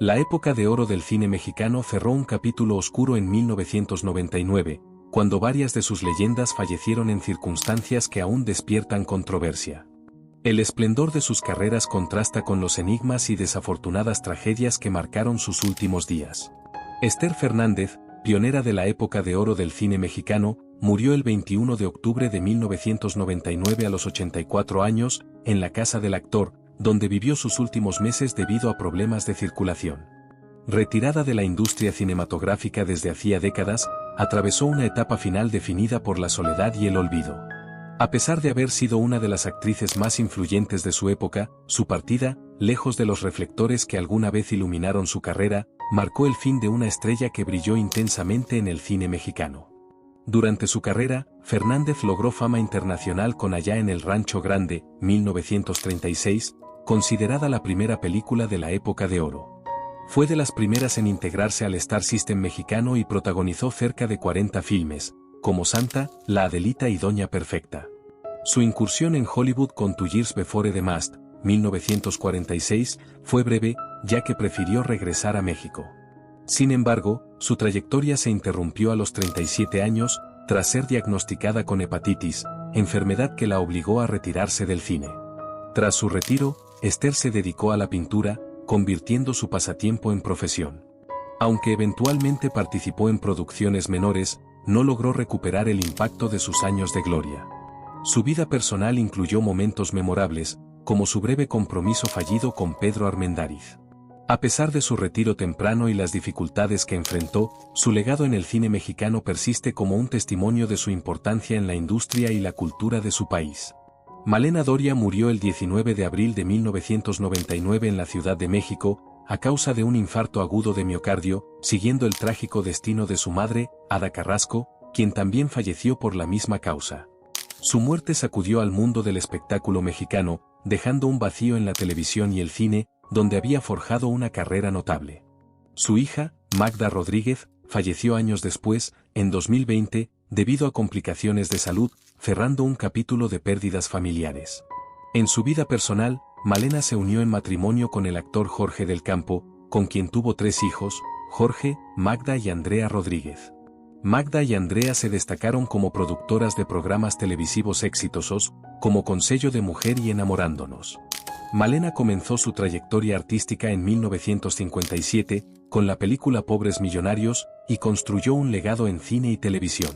La época de oro del cine mexicano cerró un capítulo oscuro en 1999, cuando varias de sus leyendas fallecieron en circunstancias que aún despiertan controversia. El esplendor de sus carreras contrasta con los enigmas y desafortunadas tragedias que marcaron sus últimos días. Esther Fernández, pionera de la época de oro del cine mexicano, murió el 21 de octubre de 1999 a los 84 años, en la casa del actor, donde vivió sus últimos meses debido a problemas de circulación. Retirada de la industria cinematográfica desde hacía décadas, atravesó una etapa final definida por la soledad y el olvido. A pesar de haber sido una de las actrices más influyentes de su época, su partida, lejos de los reflectores que alguna vez iluminaron su carrera, marcó el fin de una estrella que brilló intensamente en el cine mexicano. Durante su carrera, Fernández logró fama internacional con Allá en el Rancho Grande, 1936, considerada la primera película de la época de oro. Fue de las primeras en integrarse al Star System mexicano y protagonizó cerca de 40 filmes, como Santa, La Adelita y Doña Perfecta. Su incursión en Hollywood con Two Years Before the Mast, 1946, fue breve, ya que prefirió regresar a México. Sin embargo, su trayectoria se interrumpió a los 37 años, tras ser diagnosticada con hepatitis, enfermedad que la obligó a retirarse del cine. Tras su retiro, Esther se dedicó a la pintura, convirtiendo su pasatiempo en profesión. Aunque eventualmente participó en producciones menores, no logró recuperar el impacto de sus años de gloria. Su vida personal incluyó momentos memorables, como su breve compromiso fallido con Pedro Armendáriz. A pesar de su retiro temprano y las dificultades que enfrentó, su legado en el cine mexicano persiste como un testimonio de su importancia en la industria y la cultura de su país. Malena Doria murió el 19 de abril de 1999 en la Ciudad de México, a causa de un infarto agudo de miocardio, siguiendo el trágico destino de su madre, Ada Carrasco, quien también falleció por la misma causa. Su muerte sacudió al mundo del espectáculo mexicano, dejando un vacío en la televisión y el cine, donde había forjado una carrera notable. Su hija, Magda Rodríguez, falleció años después, en 2020, debido a complicaciones de salud, cerrando un capítulo de pérdidas familiares. En su vida personal, Malena se unió en matrimonio con el actor Jorge del Campo, con quien tuvo 3 hijos, Jorge, Magda y Andrea Rodríguez. Magda y Andrea se destacaron como productoras de programas televisivos exitosos, como Consejo de Mujer y Enamorándonos. Malena comenzó su trayectoria artística en 1957, con la película Pobres Millonarios, y construyó un legado en cine y televisión.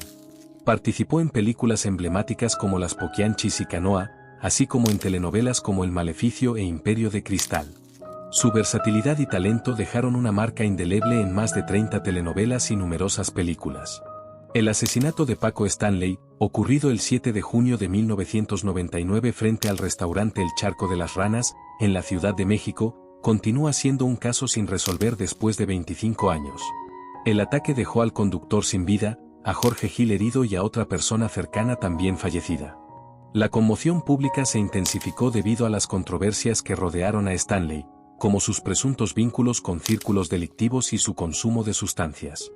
Participó en películas emblemáticas como Las Poquianchis y Canoa, así como en telenovelas como El Maleficio e Imperio de Cristal. Su versatilidad y talento dejaron una marca indeleble en más de 30 telenovelas y numerosas películas. El asesinato de Paco Stanley, ocurrido el 7 de junio de 1999 frente al restaurante El Charco de las Ranas, en la Ciudad de México, continúa siendo un caso sin resolver después de 25 años. El ataque dejó al conductor sin vida, a Jorge Gil herido y a otra persona cercana también fallecida. La conmoción pública se intensificó debido a las controversias que rodearon a Stanley, como sus presuntos vínculos con círculos delictivos y su consumo de sustancias.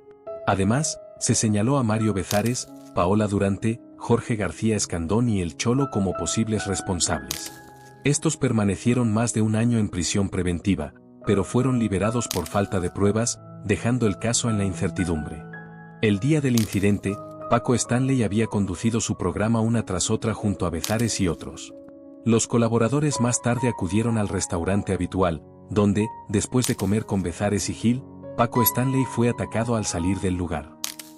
Además, se señaló a Mario Bezares, Paola Durante, Jorge García Escandón y El Cholo como posibles responsables. Estos permanecieron más de un año en prisión preventiva, pero fueron liberados por falta de pruebas, dejando el caso en la incertidumbre. El día del incidente, Paco Stanley había conducido su programa una tras otra junto a Bezares y otros. Los colaboradores más tarde acudieron al restaurante habitual, donde, después de comer con Bezares y Gil, Paco Stanley fue atacado al salir del lugar.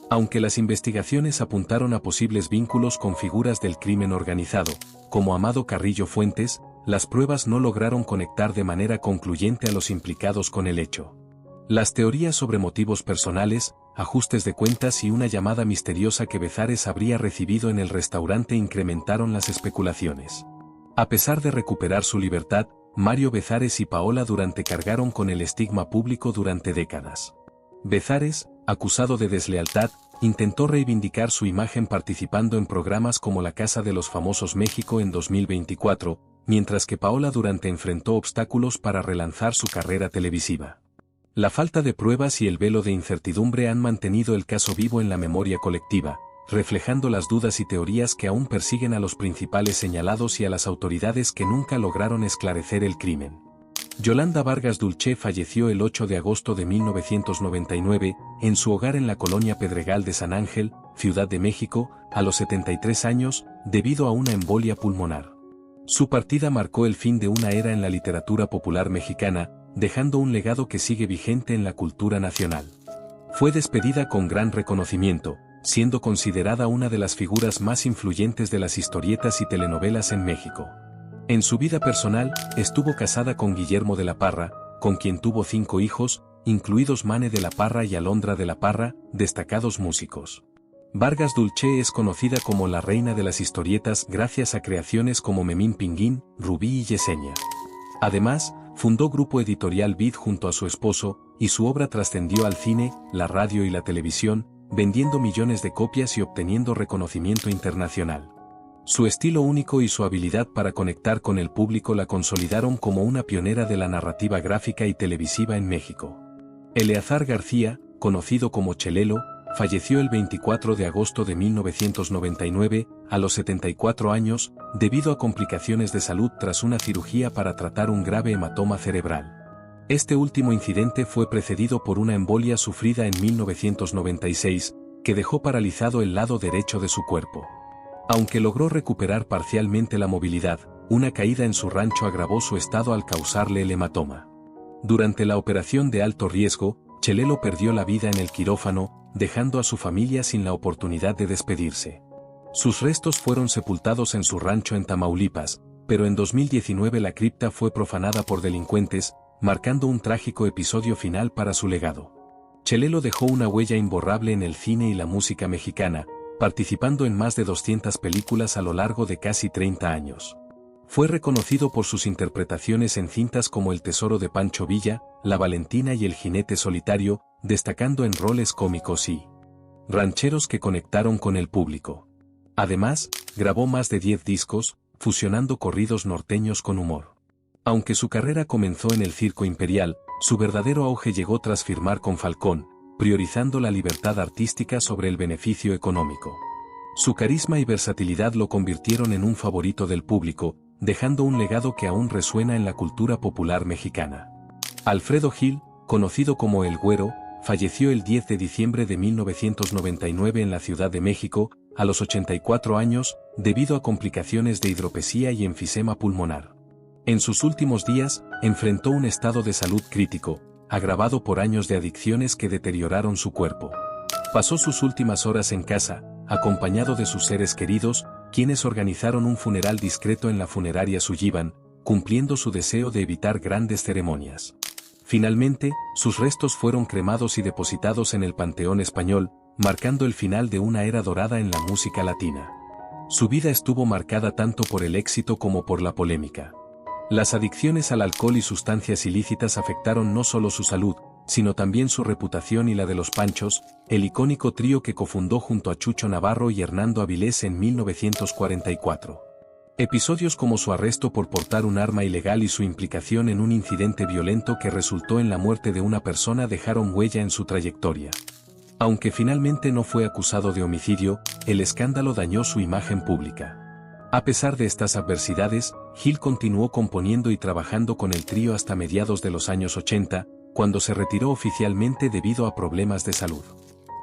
Aunque las investigaciones apuntaron a posibles vínculos con figuras del crimen organizado, como Amado Carrillo Fuentes, las pruebas no lograron conectar de manera concluyente a los implicados con el hecho. Las teorías sobre motivos personales, ajustes de cuentas y una llamada misteriosa que Bezares habría recibido en el restaurante incrementaron las especulaciones. A pesar de recuperar su libertad, Mario Bezares y Paola Durante cargaron con el estigma público durante décadas. Bezares, acusado de deslealtad, intentó reivindicar su imagen participando en programas como La Casa de los Famosos México en 2024, mientras que Paola Durante enfrentó obstáculos para relanzar su carrera televisiva. La falta de pruebas y el velo de incertidumbre han mantenido el caso vivo en la memoria colectiva, reflejando las dudas y teorías que aún persiguen a los principales señalados y a las autoridades que nunca lograron esclarecer el crimen. Yolanda Vargas Dulce falleció el 8 de agosto de 1999 en su hogar en la colonia Pedregal de San Ángel, Ciudad de México, a los 73 años, debido a una embolia pulmonar. Su partida marcó el fin de una era en la literatura popular mexicana, dejando un legado que sigue vigente en la cultura nacional. Fue despedida con gran reconocimiento, siendo considerada una de las figuras más influyentes de las historietas y telenovelas en México. En su vida personal, estuvo casada con Guillermo de la Parra, con quien tuvo 5 hijos, incluidos Mane de la Parra y Alondra de la Parra, destacados músicos. Vargas Dulce es conocida como la reina de las historietas gracias a creaciones como Memín Pinguín, Rubí y Yesenia. Además, fundó Grupo Editorial Vid junto a su esposo, y su obra trascendió al cine, la radio y la televisión, vendiendo millones de copias y obteniendo reconocimiento internacional. Su estilo único y su habilidad para conectar con el público la consolidaron como una pionera de la narrativa gráfica y televisiva en México. Eleazar García, conocido como Chelelo, falleció el 24 de agosto de 1999, a los 74 años, debido a complicaciones de salud tras una cirugía para tratar un grave hematoma cerebral. Este último incidente fue precedido por una embolia sufrida en 1996, que dejó paralizado el lado derecho de su cuerpo. Aunque logró recuperar parcialmente la movilidad, una caída en su rancho agravó su estado al causarle el hematoma. Durante la operación de alto riesgo, Chelelo perdió la vida en el quirófano, dejando a su familia sin la oportunidad de despedirse. Sus restos fueron sepultados en su rancho en Tamaulipas, pero en 2019 la cripta fue profanada por delincuentes, marcando un trágico episodio final para su legado. Chelelo dejó una huella imborrable en el cine y la música mexicana, participando en más de 200 películas a lo largo de casi 30 años. Fue reconocido por sus interpretaciones en cintas como El Tesoro de Pancho Villa, La Valentina y El Jinete Solitario, destacando en roles cómicos y rancheros que conectaron con el público. Además, grabó más de 10 discos, fusionando corridos norteños con humor. Aunque su carrera comenzó en el Circo Imperial, su verdadero auge llegó tras firmar con Falcón, priorizando la libertad artística sobre el beneficio económico. Su carisma y versatilidad lo convirtieron en un favorito del público, dejando un legado que aún resuena en la cultura popular mexicana. Alfredo Gil, conocido como El Güero, falleció el 10 de diciembre de 1999 en la Ciudad de México, a los 84 años, debido a complicaciones de hidropesía y enfisema pulmonar. En sus últimos días, enfrentó un estado de salud crítico, agravado por años de adicciones que deterioraron su cuerpo. Pasó sus últimas horas en casa, acompañado de sus seres queridos, quienes organizaron un funeral discreto en la funeraria Sullivan, cumpliendo su deseo de evitar grandes ceremonias. Finalmente, sus restos fueron cremados y depositados en el Panteón Español, marcando el final de una era dorada en la música latina. Su vida estuvo marcada tanto por el éxito como por la polémica. Las adicciones al alcohol y sustancias ilícitas afectaron no solo su salud, sino también su reputación y la de los Panchos, el icónico trío que cofundó junto a Chucho Navarro y Hernando Avilés en 1944. Episodios como su arresto por portar un arma ilegal y su implicación en un incidente violento que resultó en la muerte de una persona dejaron huella en su trayectoria. Aunque finalmente no fue acusado de homicidio, el escándalo dañó su imagen pública. A pesar de estas adversidades, Gil continuó componiendo y trabajando con el trío hasta mediados de los años 80, cuando se retiró oficialmente debido a problemas de salud.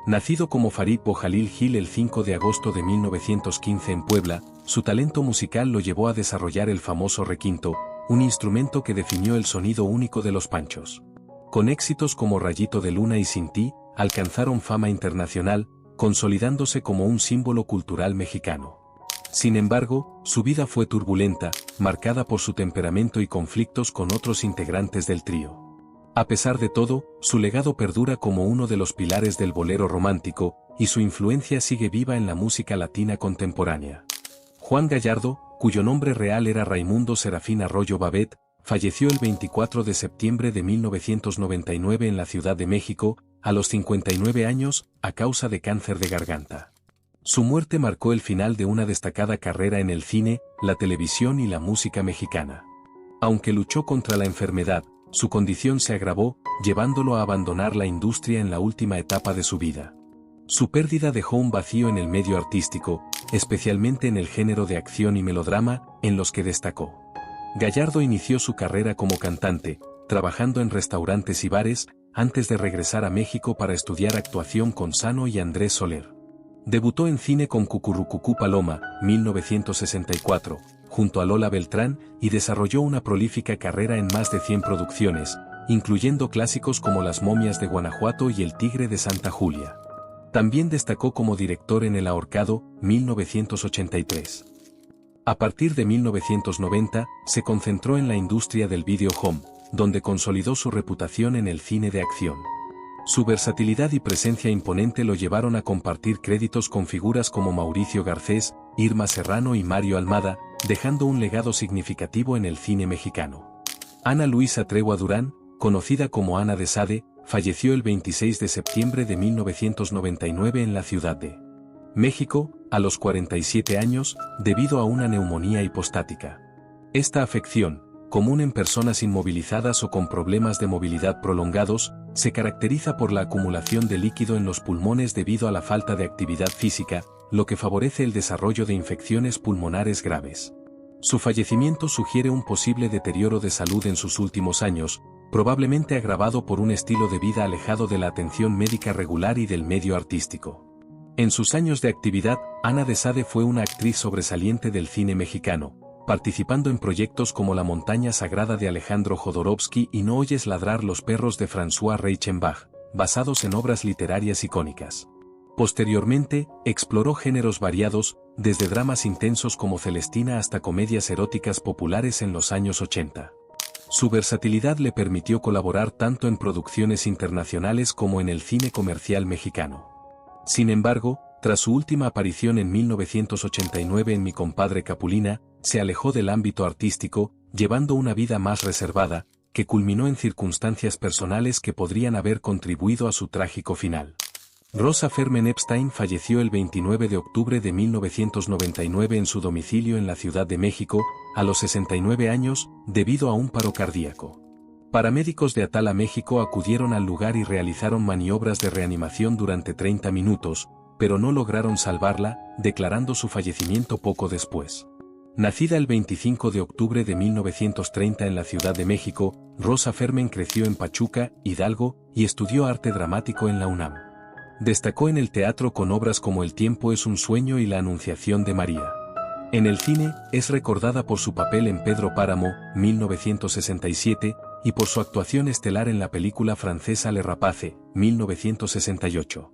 Nacido como Farid Bojalil Gil el 5 de agosto de 1915 en Puebla, su talento musical lo llevó a desarrollar el famoso requinto, un instrumento que definió el sonido único de los Panchos. Con éxitos como Rayito de Luna y Sin Ti, alcanzaron fama internacional, consolidándose como un símbolo cultural mexicano. Sin embargo, su vida fue turbulenta, marcada por su temperamento y conflictos con otros integrantes del trío. A pesar de todo, su legado perdura como uno de los pilares del bolero romántico, y su influencia sigue viva en la música latina contemporánea. Juan Gallardo, cuyo nombre real era Raimundo Serafín Arroyo Babet, falleció el 24 de septiembre de 1999 en la Ciudad de México, a los 59 años, a causa de cáncer de garganta. Su muerte marcó el final de una destacada carrera en el cine, la televisión y la música mexicana. Aunque luchó contra la enfermedad, su condición se agravó, llevándolo a abandonar la industria en la última etapa de su vida. Su pérdida dejó un vacío en el medio artístico, especialmente en el género de acción y melodrama, en los que destacó. Gallardo inició su carrera como cantante, trabajando en restaurantes y bares, antes de regresar a México para estudiar actuación con Sano y Andrés Soler. Debutó en cine con Cucurrucucú Paloma, 1964, junto a Lola Beltrán, y desarrolló una prolífica carrera en más de 100 producciones, incluyendo clásicos como Las momias de Guanajuato y El tigre de Santa Julia. También destacó como director en El ahorcado, 1983. A partir de 1990, se concentró en la industria del video home, donde consolidó su reputación en el cine de acción. Su versatilidad y presencia imponente lo llevaron a compartir créditos con figuras como Mauricio Garcés, Irma Serrano y Mario Almada, dejando un legado significativo en el cine mexicano. Ana Luisa Tregua Durán, conocida como Ana de Sade, falleció el 26 de septiembre de 1999 en la Ciudad de México, a los 47 años, debido a una neumonía hipostática. Esta afección, común en personas inmovilizadas o con problemas de movilidad prolongados, se caracteriza por la acumulación de líquido en los pulmones debido a la falta de actividad física, lo que favorece el desarrollo de infecciones pulmonares graves. Su fallecimiento sugiere un posible deterioro de salud en sus últimos años, probablemente agravado por un estilo de vida alejado de la atención médica regular y del medio artístico. En sus años de actividad, Ana de Sade fue una actriz sobresaliente del cine mexicano, participando en proyectos como La montaña sagrada de Alejandro Jodorowsky y No oyes ladrar los perros de François Reichenbach, basados en obras literarias icónicas. Posteriormente, exploró géneros variados, desde dramas intensos como Celestina hasta comedias eróticas populares en los años 80. Su versatilidad le permitió colaborar tanto en producciones internacionales como en el cine comercial mexicano. Sin embargo, tras su última aparición en 1989 en Mi compadre Capulina, se alejó del ámbito artístico, llevando una vida más reservada, que culminó en circunstancias personales que podrían haber contribuido a su trágico final. Rosa Fermen Epstein falleció el 29 de octubre de 1999 en su domicilio en la Ciudad de México, a los 69 años, debido a un paro cardíaco. Paramédicos de Atala, México acudieron al lugar y realizaron maniobras de reanimación durante 30 minutos, pero no lograron salvarla, declarando su fallecimiento poco después. Nacida el 25 de octubre de 1930 en la Ciudad de México, Rosa Fermen creció en Pachuca, Hidalgo, y estudió arte dramático en la UNAM. Destacó en el teatro con obras como El tiempo es un sueño y La Anunciación de María. En el cine, es recordada por su papel en Pedro Páramo, 1967, y por su actuación estelar en la película francesa Le Rapace, 1968.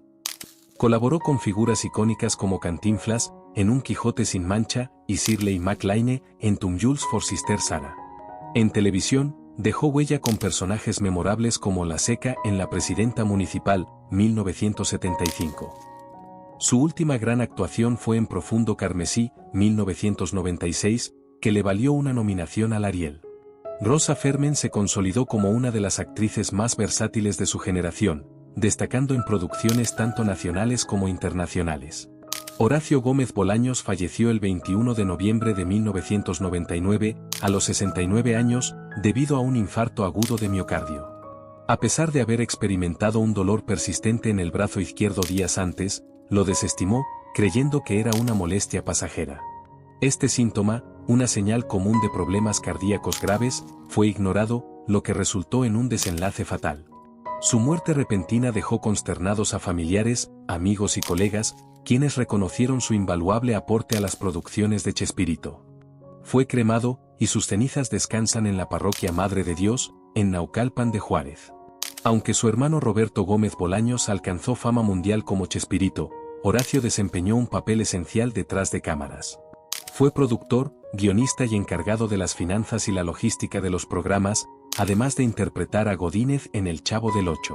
Colaboró con figuras icónicas como Cantinflas, en Un Quijote sin mancha, y Shirley MacLaine, en Tom Jules for Sister Sarah. En televisión, dejó huella con personajes memorables como La Seca en La Presidenta Municipal, 1975. Su última gran actuación fue en Profundo Carmesí, 1996, que le valió una nominación al Ariel. Rosa Fermen se consolidó como una de las actrices más versátiles de su generación, destacando en producciones tanto nacionales como internacionales. Horacio Gómez Bolaños falleció el 21 de noviembre de 1999, a los 69 años, debido a un infarto agudo de miocardio. A pesar de haber experimentado un dolor persistente en el brazo izquierdo días antes, lo desestimó, creyendo que era una molestia pasajera. Este síntoma, una señal común de problemas cardíacos graves, fue ignorado, lo que resultó en un desenlace fatal. Su muerte repentina dejó consternados a familiares, amigos y colegas, quienes reconocieron su invaluable aporte a las producciones de Chespirito. Fue cremado, y sus cenizas descansan en la parroquia Madre de Dios, en Naucalpan de Juárez. Aunque su hermano Roberto Gómez Bolaños alcanzó fama mundial como Chespirito, Horacio desempeñó un papel esencial detrás de cámaras. Fue productor, guionista y encargado de las finanzas y la logística de los programas, además de interpretar a Godínez en El Chavo del Ocho.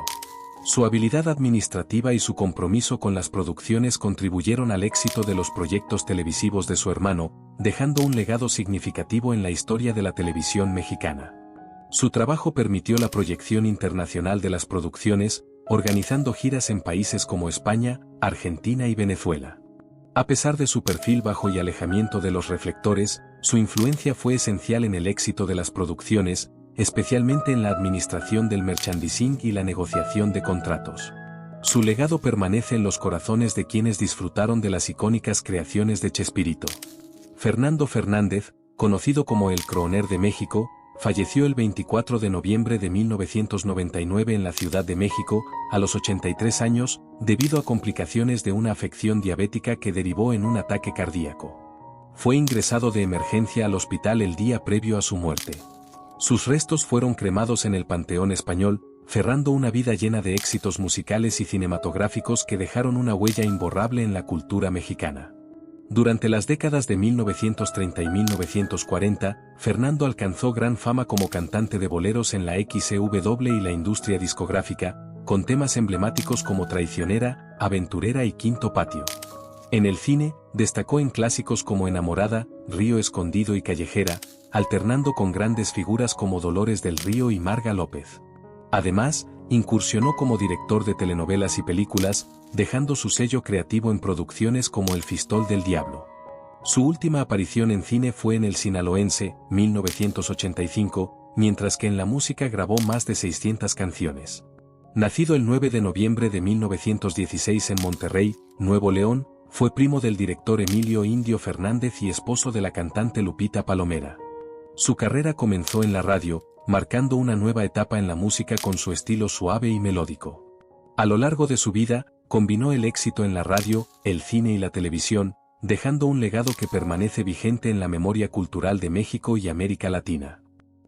Su habilidad administrativa y su compromiso con las producciones contribuyeron al éxito de los proyectos televisivos de su hermano, dejando un legado significativo en la historia de la televisión mexicana. Su trabajo permitió la proyección internacional de las producciones, organizando giras en países como España, Argentina y Venezuela. A pesar de su perfil bajo y alejamiento de los reflectores, su influencia fue esencial en el éxito de las producciones, especialmente en la administración del merchandising y la negociación de contratos. Su legado permanece en los corazones de quienes disfrutaron de las icónicas creaciones de Chespirito. Fernando Fernández, conocido como el Croner de México, falleció el 24 de noviembre de 1999 en la Ciudad de México, a los 83 años, debido a complicaciones de una afección diabética que derivó en un ataque cardíaco. Fue ingresado de emergencia al hospital el día previo a su muerte. Sus restos fueron cremados en el Panteón Español, cerrando una vida llena de éxitos musicales y cinematográficos que dejaron una huella imborrable en la cultura mexicana. Durante las décadas de 1930 y 1940, Fernando alcanzó gran fama como cantante de boleros en la XCW y la industria discográfica, con temas emblemáticos como Traicionera, Aventurera y Quinto Patio. En el cine, destacó en clásicos como Enamorada, Río Escondido y Callejera, alternando con grandes figuras como Dolores del Río y Marga López. Además, incursionó como director de telenovelas y películas, dejando su sello creativo en producciones como El Fistol del Diablo. Su última aparición en cine fue en El Sinaloense, 1985, mientras que en la música grabó más de 600 canciones. Nacido el 9 de noviembre de 1916 en Monterrey, Nuevo León, fue primo del director Emilio Indio Fernández y esposo de la cantante Lupita Palomera. Su carrera comenzó en la radio, marcando una nueva etapa en la música con su estilo suave y melódico. A lo largo de su vida, combinó el éxito en la radio, el cine y la televisión, dejando un legado que permanece vigente en la memoria cultural de México y América Latina.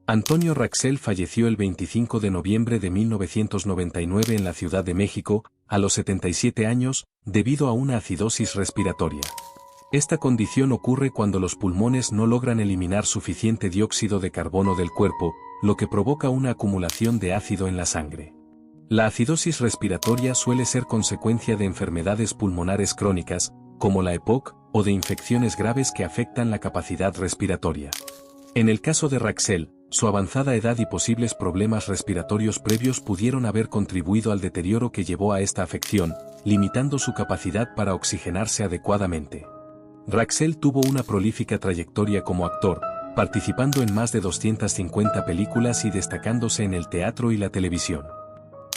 Antonio Raxel falleció el 25 de noviembre de 1999 en la Ciudad de México, a los 77 años, debido a una acidosis respiratoria. Esta condición ocurre cuando los pulmones no logran eliminar suficiente dióxido de carbono del cuerpo, lo que provoca una acumulación de ácido en la sangre. La acidosis respiratoria suele ser consecuencia de enfermedades pulmonares crónicas, como la EPOC, o de infecciones graves que afectan la capacidad respiratoria. En el caso de Raxel, su avanzada edad y posibles problemas respiratorios previos pudieron haber contribuido al deterioro que llevó a esta afección, limitando su capacidad para oxigenarse adecuadamente. Raxel tuvo una prolífica trayectoria como actor, participando en más de 250 películas y destacándose en el teatro y la televisión.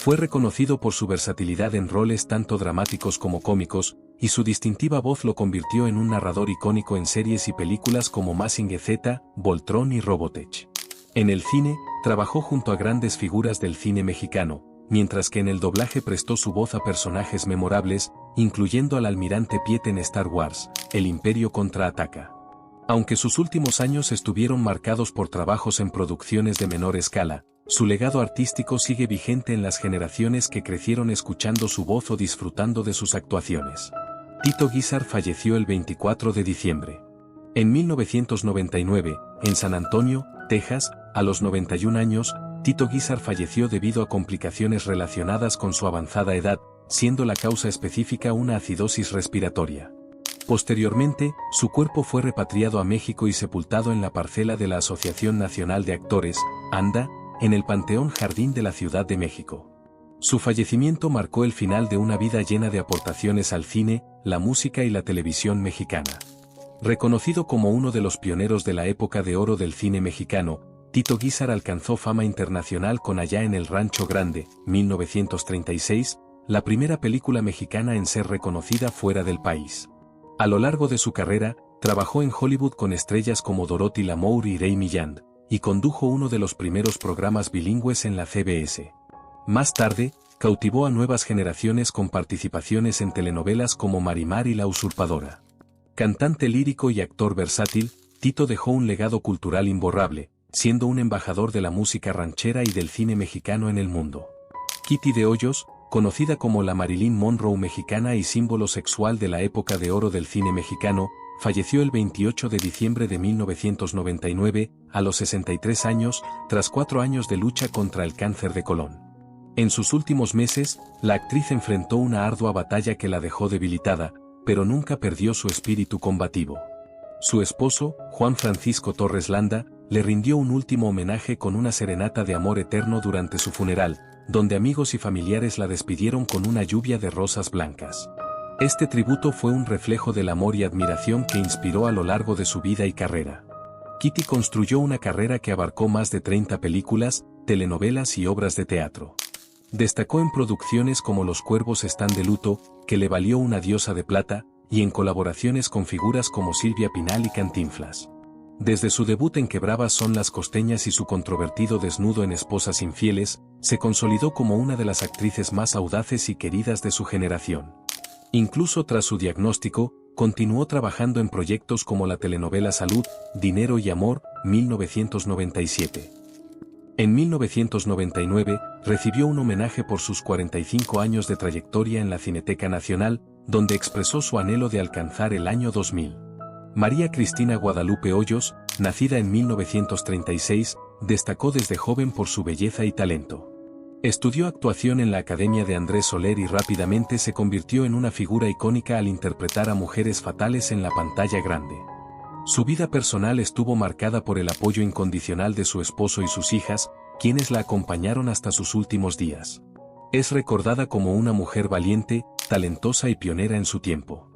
Fue reconocido por su versatilidad en roles tanto dramáticos como cómicos, y su distintiva voz lo convirtió en un narrador icónico en series y películas como Mazinger Z, Voltron y Robotech. En el cine, trabajó junto a grandes figuras del cine mexicano, mientras que en el doblaje prestó su voz a personajes memorables, incluyendo al almirante Piet en Star Wars, El Imperio contraataca. Aunque sus últimos años estuvieron marcados por trabajos en producciones de menor escala, su legado artístico sigue vigente en las generaciones que crecieron escuchando su voz o disfrutando de sus actuaciones. Tito Guízar falleció el 24 de diciembre. En 1999, en San Antonio, Texas, a los 91 años, Tito Guízar falleció debido a complicaciones relacionadas con su avanzada edad, siendo la causa específica una acidosis respiratoria. Posteriormente, su cuerpo fue repatriado a México y sepultado en la parcela de la Asociación Nacional de Actores, ANDA, en el Panteón Jardín de la Ciudad de México. Su fallecimiento marcó el final de una vida llena de aportaciones al cine, la música y la televisión mexicana. Reconocido como uno de los pioneros de la época de oro del cine mexicano, Tito Guízar alcanzó fama internacional con Allá en el Rancho Grande, 1936, la primera película mexicana en ser reconocida fuera del país. A lo largo de su carrera, trabajó en Hollywood con estrellas como Dorothy Lamour y Ray Milland, y condujo uno de los primeros programas bilingües en la CBS. Más tarde, cautivó a nuevas generaciones con participaciones en telenovelas como Marimar y La Usurpadora. Cantante lírico y actor versátil, Tito dejó un legado cultural imborrable, siendo un embajador de la música ranchera y del cine mexicano en el mundo. Kitty de Hoyos, conocida como la Marilyn Monroe mexicana y símbolo sexual de la época de oro del cine mexicano, falleció el 28 de diciembre de 1999, a los 63 años, tras 4 años de lucha contra el cáncer de colon. En sus últimos meses, la actriz enfrentó una ardua batalla que la dejó debilitada, pero nunca perdió su espíritu combativo. Su esposo, Juan Francisco Torres Landa, le rindió un último homenaje con una serenata de amor eterno durante su funeral, donde amigos y familiares la despidieron con una lluvia de rosas blancas. Este tributo fue un reflejo del amor y admiración que inspiró a lo largo de su vida y carrera. Kitty construyó una carrera que abarcó más de 30 películas, telenovelas y obras de teatro. Destacó en producciones como Los cuervos están de luto, que le valió una Diosa de Plata, y en colaboraciones con figuras como Silvia Pinal y Cantinflas. Desde su debut en Que bravas son las costeñas y su controvertido desnudo en Esposas infieles, se consolidó como una de las actrices más audaces y queridas de su generación. Incluso tras su diagnóstico, continuó trabajando en proyectos como la telenovela Salud, Dinero y Amor, 1997. En 1999, recibió un homenaje por sus 45 años de trayectoria en la Cineteca Nacional, donde expresó su anhelo de alcanzar el año 2000. María Cristina Guadalupe Hoyos, nacida en 1936, destacó desde joven por su belleza y talento. Estudió actuación en la Academia de Andrés Soler y rápidamente se convirtió en una figura icónica al interpretar a mujeres fatales en la pantalla grande. Su vida personal estuvo marcada por el apoyo incondicional de su esposo y sus hijas, quienes la acompañaron hasta sus últimos días. Es recordada como una mujer valiente, talentosa y pionera en su tiempo.